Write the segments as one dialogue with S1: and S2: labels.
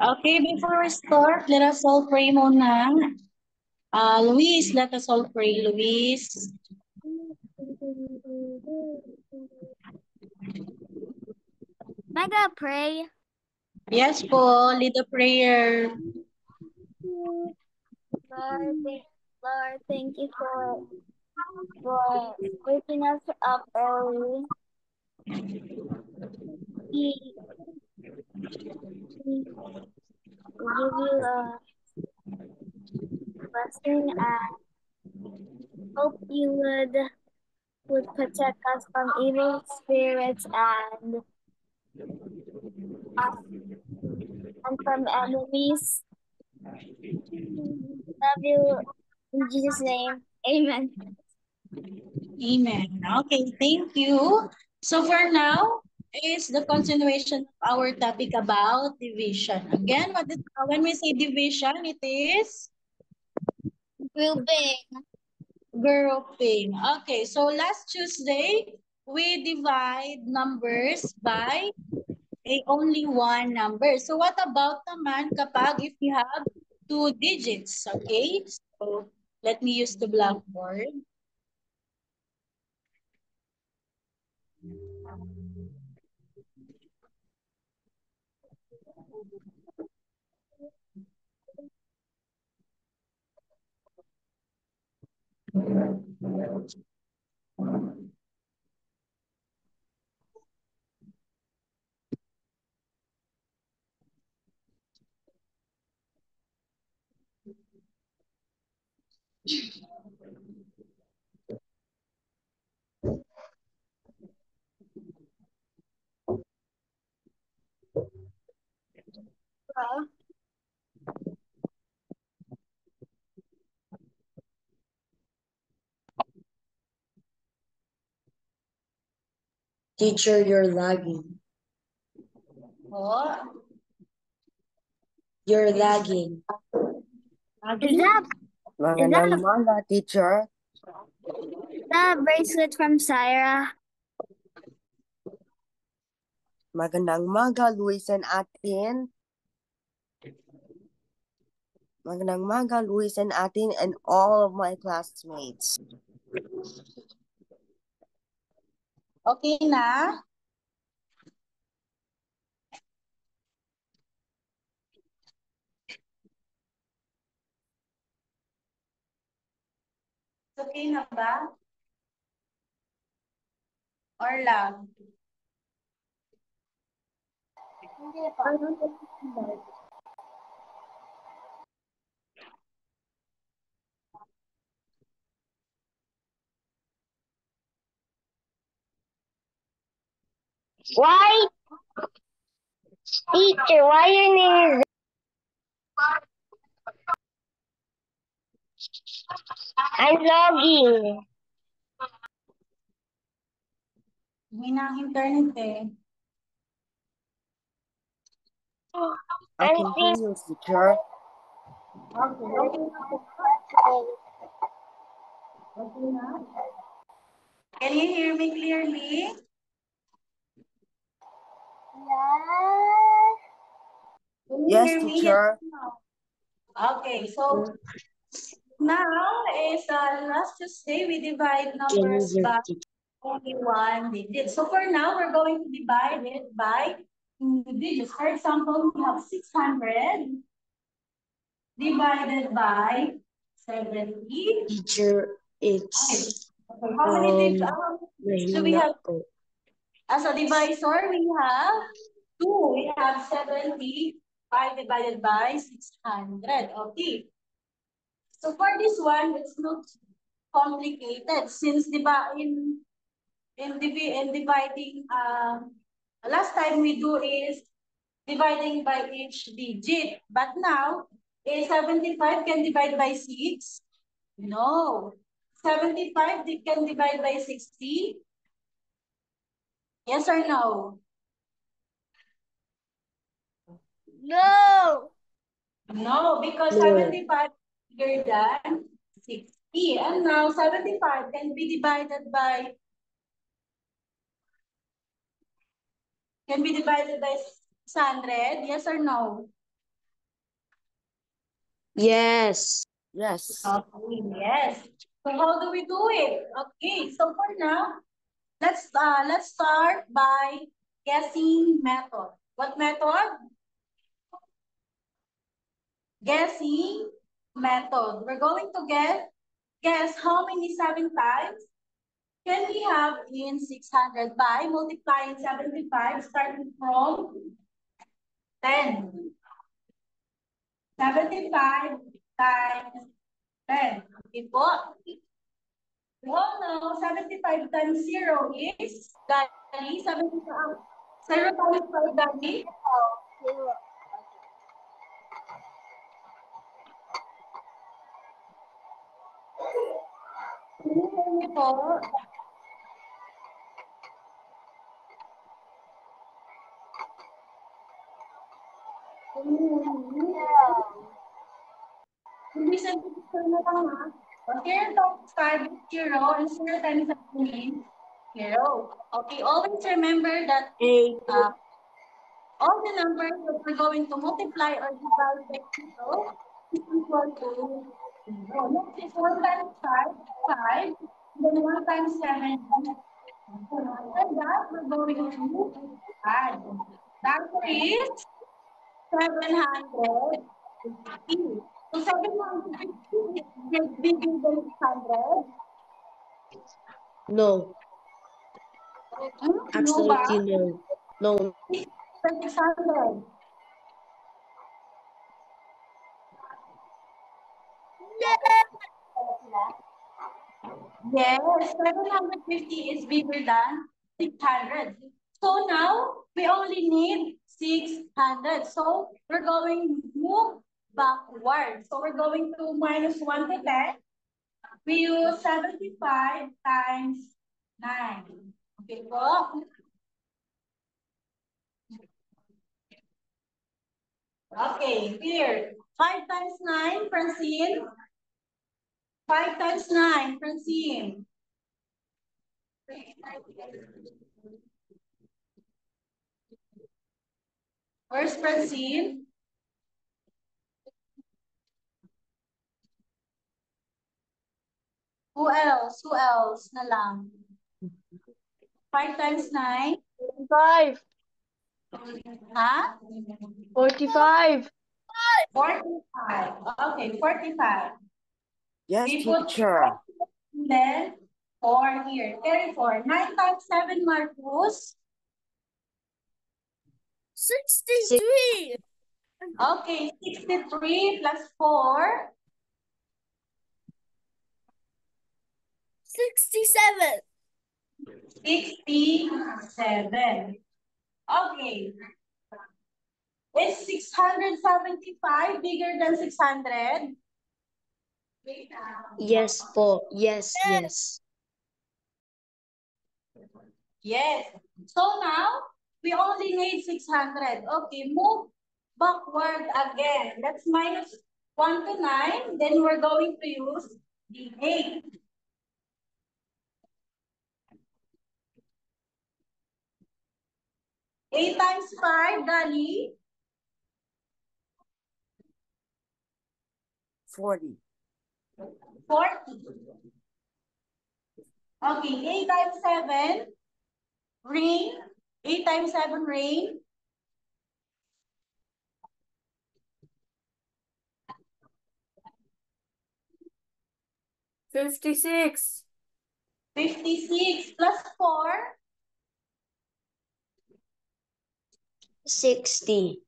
S1: Okay, before we start, let us all pray muna. Luis, let us all pray. Luis.
S2: Mega pray.
S1: Yes po, lead the prayer.
S2: Lord, thank you for waking us up early. We give you a blessing and hope you would protect us from evil spirits and from enemies. Love you in Jesus' name. Amen.
S1: Amen. Okay, thank you. So for now, is the continuation of our topic about division. Again, when we say division, it is
S2: Grouping.
S1: grouping. Okay, so last Tuesday, we divide numbers by only one number. So what about naman kapag if you have two digits? Okay, so let me use the blackboard.
S3: Teacher, you're lagging.
S1: Oh,
S3: You're lagging.
S2: Is
S3: Magandang umaga, teacher.
S2: that bracelet from Syra?
S3: Magandang umaga, Luis and Atin. Magandang umaga, Luis and Atin, and all of my classmates.
S1: okay na? Okay na ba? Or lang?
S2: Why? Teacher, why your name is... I'm logging.
S1: May na ang internet eh.
S3: I can hear you, teacher.
S1: Okay, okay na po. Okay na? Can you hear me clearly? Can you
S3: Yes,
S1: hear me?
S3: teacher.
S1: Okay, so now is last Tuesday we divide numbers by only one digit. So for now, we're going to divide it by two digits. For example, we have 600 divided by 70.
S3: Teacher, it's
S1: Okay, how many digits do we
S3: mahina
S1: have?
S3: po.
S1: As a divisor, we have 2. We have 75 divided by 600. Okay. So for this one, it's not complicated since diba in dividing last time we do is dividing by each digit. But now, is 75 can divide by 6? No. 75 they can divide by 60? Yes or no?
S2: No.
S1: No, because
S3: No.
S1: 75 is bigger than 60. And now 75 can be divided by can be divided by 600? Yes or no?
S3: Yes. Yes.
S1: Okay, yes. So how do we do it? Okay, so for now, let's start by guessing method. What method? Guessing method. We're going to guess how many 7 times can we have in 600 by multiplying 75 starting from 10. 75 times 10. Okay po. We all know 75 times 0 is, Dali, 75. 0 times 5, Dali. Can you hear me po? Can you hear me? Listen to the na lang ha. 0 times 5 is 0 and 0 times 7 is 0. Okay, always remember that all the numbers that we're going to multiply or divide by 0 is equal to 0. Next is 1 times 5, 5. Then 1 times 7 is 7. After that, we're going to add. The answer is 750. So 750 is bigger than 600.
S3: No.
S1: No
S3: Absolutely
S1: ba?
S3: no. No.
S1: 600. Yes, 750 is bigger than 600. So now we only need 600. So we're going to move backward. So we're going to minus 1 to 10. We use 75 times 9. Okay po? Okay, here. 5 times 9, Francine. 5 times 9, Francine. Where's Francine? Who else? Who else na lang? 5 times 9?
S4: 45.
S1: Huh?
S4: 45.
S1: 45. Okay, 45.
S3: Yes,
S1: We put
S3: teacher.
S1: then 4 here. Carry 4. 9 times 7, Marcus.
S2: 63.
S1: Okay, 63 plus 4.
S2: 67.
S1: 67. Okay. Is 675 bigger than 600?
S3: Yes po. Yes. Yes.
S1: Yes. So now, we only need 600. Okay, move backward again. Let's minus 1 to 9. Then we're going to use the 8. 8 times 5, Dali.
S3: 40.
S1: 40. Okay, 8 times 7, Rain. 8 times 7, Rain.
S4: 56.
S1: 56 plus 4.
S3: 60.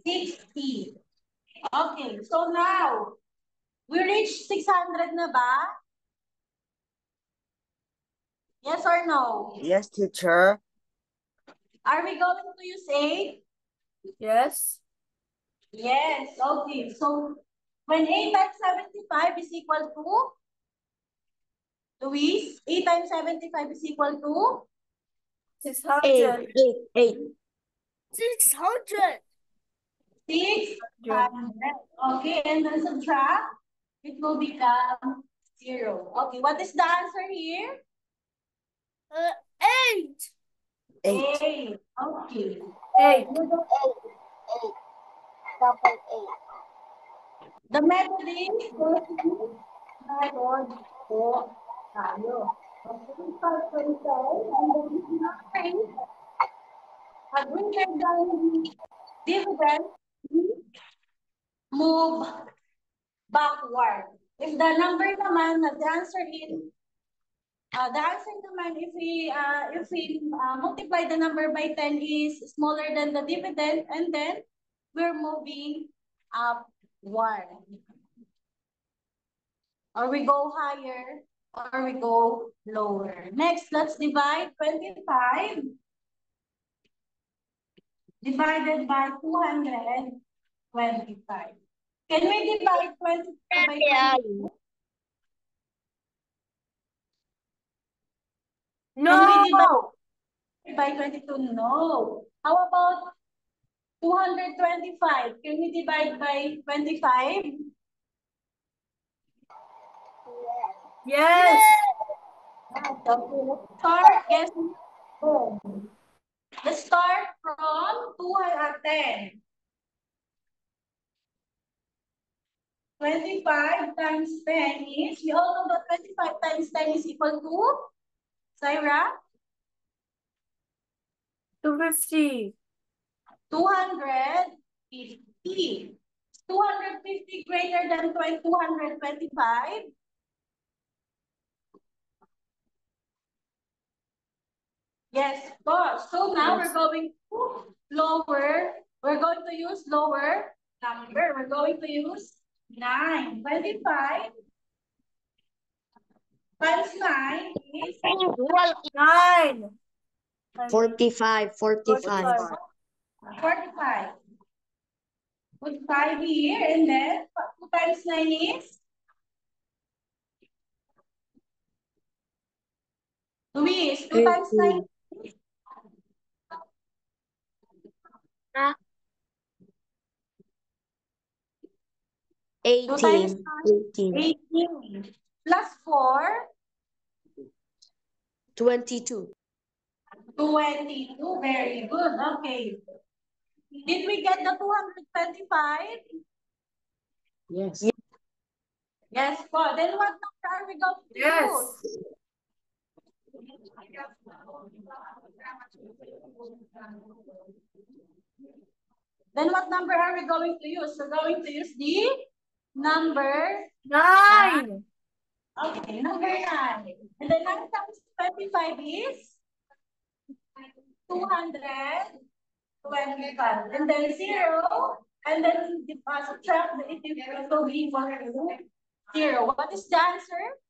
S1: 60. Okay, so now, we reached 600 na ba? Yes or no?
S3: Yes, teacher.
S1: Are we going to use 8?
S4: Yes.
S1: Yes, okay. So, when 8 times 75 is equal to? Luis, 8 times 75 is equal to?
S4: 600.
S3: 8.
S2: 600.
S1: 600. Okay, and then subtract, it will become 0. Okay, what is the answer here?
S2: 8.
S3: 8.
S1: 8. Okay.
S4: 8.
S1: The method is method po tayo. Pag winner down dividend, move backward. If the number naman, the answer naman, if we multiply the number by 10 is smaller than the dividend, and then we're moving upward. Or we go higher, or we go lower. Next, let's divide 25 divided by 225. Can we divide 25 by 22?
S4: No.
S1: Can we divide by 22? No. How about 225? Can we divide by 25?
S4: Yes.
S1: Okay, let's start. Yes. Let's start from 210. 25 times 10 is, we all know that 25 times 10 is equal to, Syra?
S4: 250.
S1: 250. 250 greater than 225? Yes, of course. So now we're going to lower. We're going to use lower number. We're going to use 9. 25 times 9 is
S4: 9.
S3: 45.
S4: 45.
S1: 45. Put 5 here, and then 2 times 9 is? Luis, 2 times 9 is? 2 times 9 is 18. Plus 4?
S3: 22.
S1: 22. Very good. Okay. Did we get the 225?
S3: Yes.
S1: Yes, po. Then what number are we going to
S4: Yes.
S1: use? Then what number are we going to use? We're going to use the number
S4: 9.
S1: Okay, number 9. And then 9 times 25 is 225. And then 0. And then subtract the 80 will be equal to 0. What is the answer?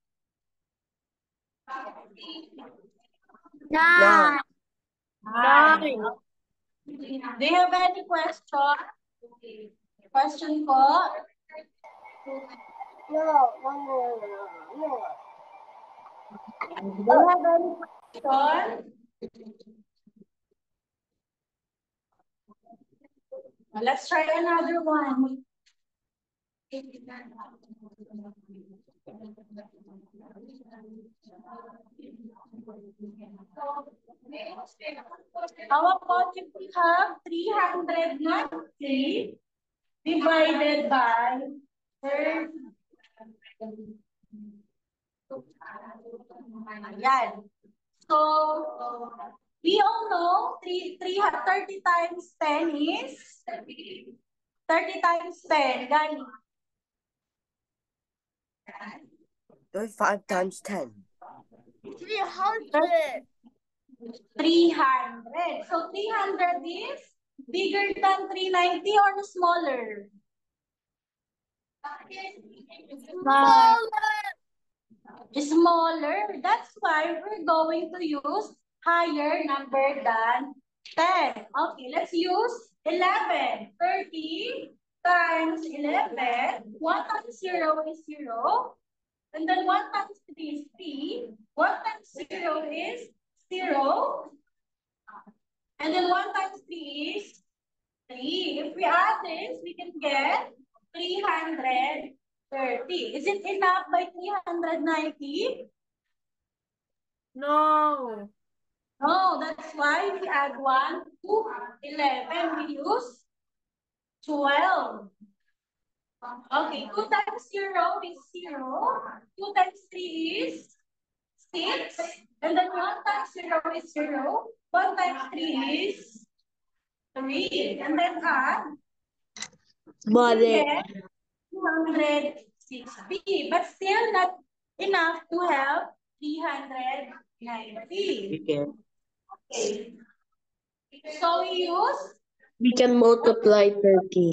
S3: 9.
S1: 9. Do you have any question? Question po? Do you have any question? Let's try another one. How about if we have 390 divided by 30? Ayan. So, we all know 30 times 10 is 30 times 10. Gani.
S3: 35 times 10.
S2: 300.
S1: 300. So 300 is bigger than 390 or smaller?
S2: Smaller.
S1: Smaller. That's why we're going to use higher number than 10. Okay, let's use 11. 30 times 11. 1 times 0 is 0. And then 1 times 3 is 3. 1 times 0 is 0. And then 1 times 3 is 3. If we add this, we can get 330. Is it enough by 390?
S4: No.
S1: No, that's why we add 1 to 11. We use 12. Okay, 2 times 0 is 0. 2 times 3 is 6. And then 1 times 0 is 0. 1 times 3 is 3. And then add.
S3: Body.
S1: 260. But still not enough to have 390.
S3: Okay.
S1: Okay. So we use
S3: We can multiply 13.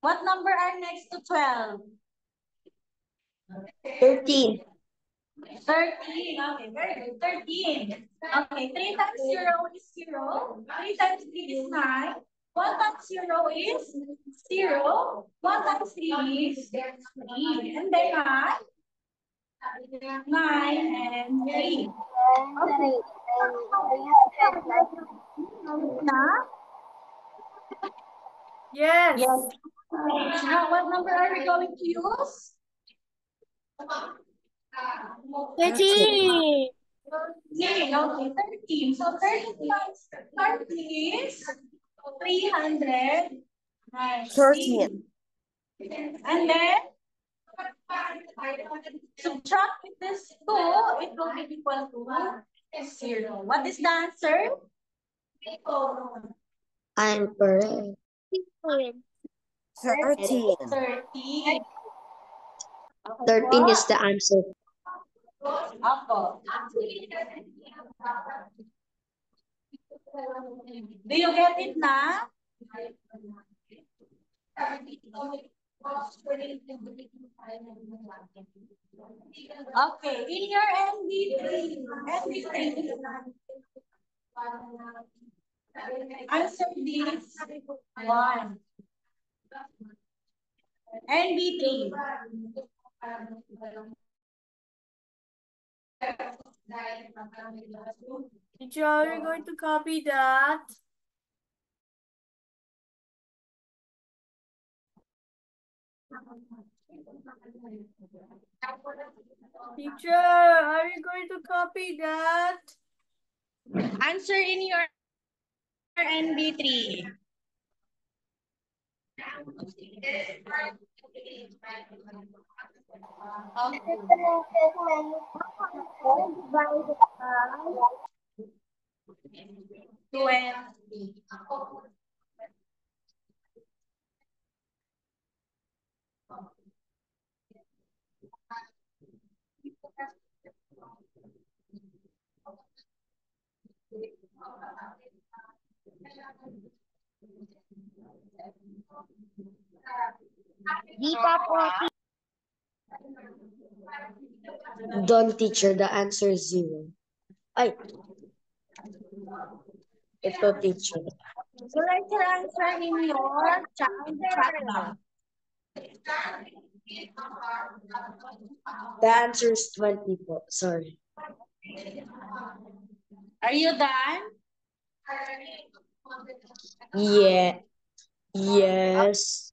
S1: what number are next to 12?
S3: 13.
S1: 13. Okay, very good. 13. Okay, 3 times 0 is 0. 3 times 3 is 9. 1 times 0 is 0. 1 times 3 is 3. And then add 9 and 3. Okay. Now,
S4: Yes.
S1: yes. Now, what number are we going to use?
S2: 13.
S1: 13. Okay, 13. So 13 times 30 is 390.
S3: 13.
S1: And then subtract with this 2, it will be equal to 0. What is the answer?
S3: I'm correct. 13.
S1: 13.
S3: 13 is the answer.
S1: Apo. Do you get it na? Okay, in your NB3, answer this one. NB3.
S4: Teacher, are you going to copy that? Teacher, are you going to copy that?
S1: Answer in your NB3. Okay. 20.
S2: Di pa po.
S3: Don't, teacher. The answer is 0. Ay. Ito, teacher.
S1: So write your answer in your chat box.
S3: The answer is 20 po. Sorry.
S1: Are you done?
S3: Yeah. Yes.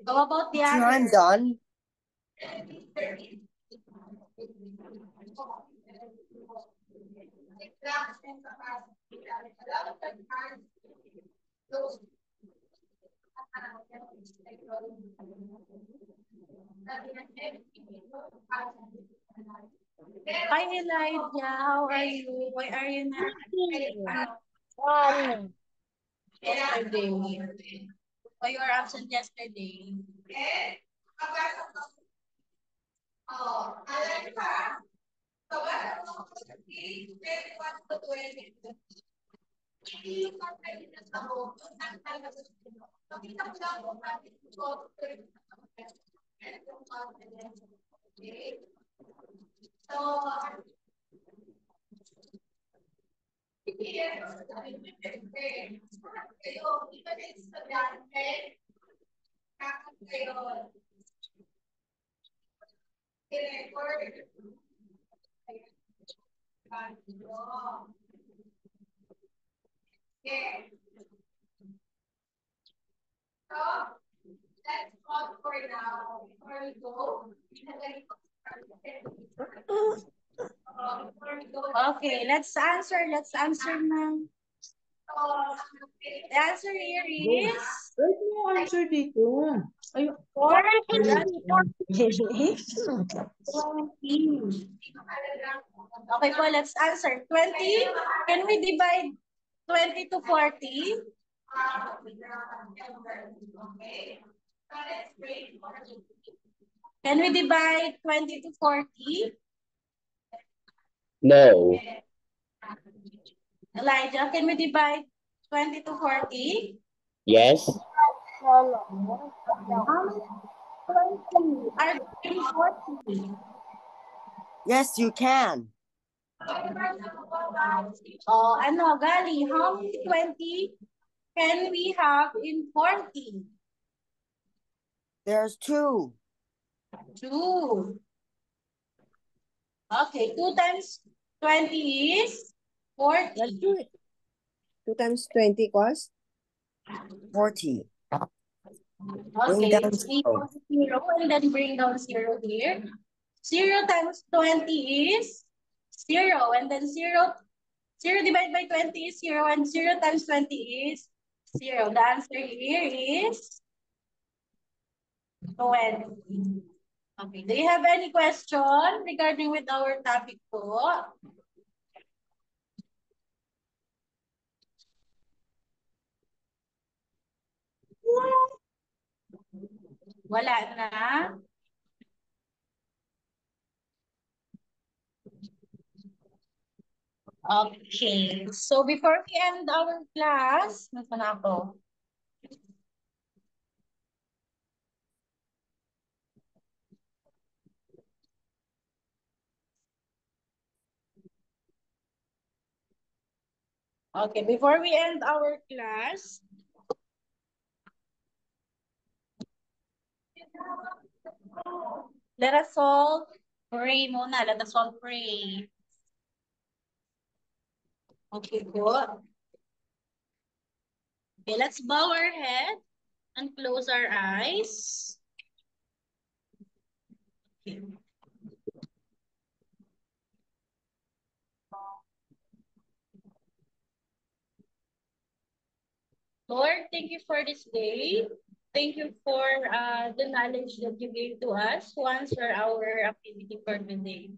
S1: How about the
S3: Teacher, I'm
S1: other?
S3: done.
S1: Hi, Elijah. How are you? Why are you not
S2: One.
S1: yesterday? Why you were absent yesterday? Let's talk for now. Before we go. Okay, let's answer. Let's answer now. The answer here is
S4: Where's yung answer dito? Ay,
S1: 20. Okay po, let's answer. 20. Can we divide 20 to 40? Can we divide 20 to 40?
S5: No.
S1: Elijah, can we divide 20 to 40?
S5: Yes.
S1: How many 20 are in 40?
S3: Yes, you can.
S1: Oh, ano, Gali, how many 20 can we have in 40?
S3: There's 2.
S1: 2. Okay, 2 times 20 is 40.
S3: Let's do it. 2 times 20 equals 40. Bring
S1: Okay,
S3: down
S1: it's
S3: 0.
S1: equal to 0 and then bring down 0 here. 0 times 20 is 0 and then 0 divided by 20 is 0 and 0 times 20 is 0. The answer here is 20. Okay, do you have any question regarding with our topic po? Wala na? Okay, so before we end our class, nasa na ako? Okay, before we end our class, let us all pray muna. Let us all pray. Okay po. Okay, let's bow our head and close our eyes. Okay. Lord, thank you for this day. Thank you for the knowledge that you gave to us to answer our activity for the day.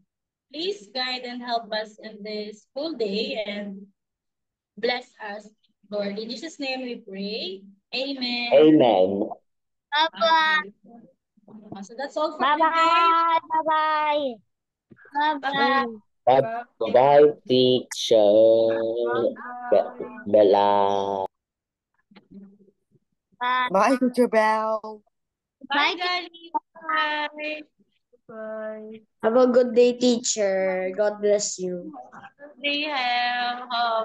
S1: Please guide and help us in this whole day and bless us, Lord. In Jesus' name we pray. Amen.
S5: Amen.
S2: Bye-bye.
S1: Okay. So that's all for today.
S2: Bye-bye. Bye-bye.
S5: Bye bye, teacher. Bella.
S2: Bye.
S3: Bye, Teacher Bell.
S1: Bye, Gali. Bye.
S4: bye.
S3: Have a good day, teacher. God bless you.
S1: They have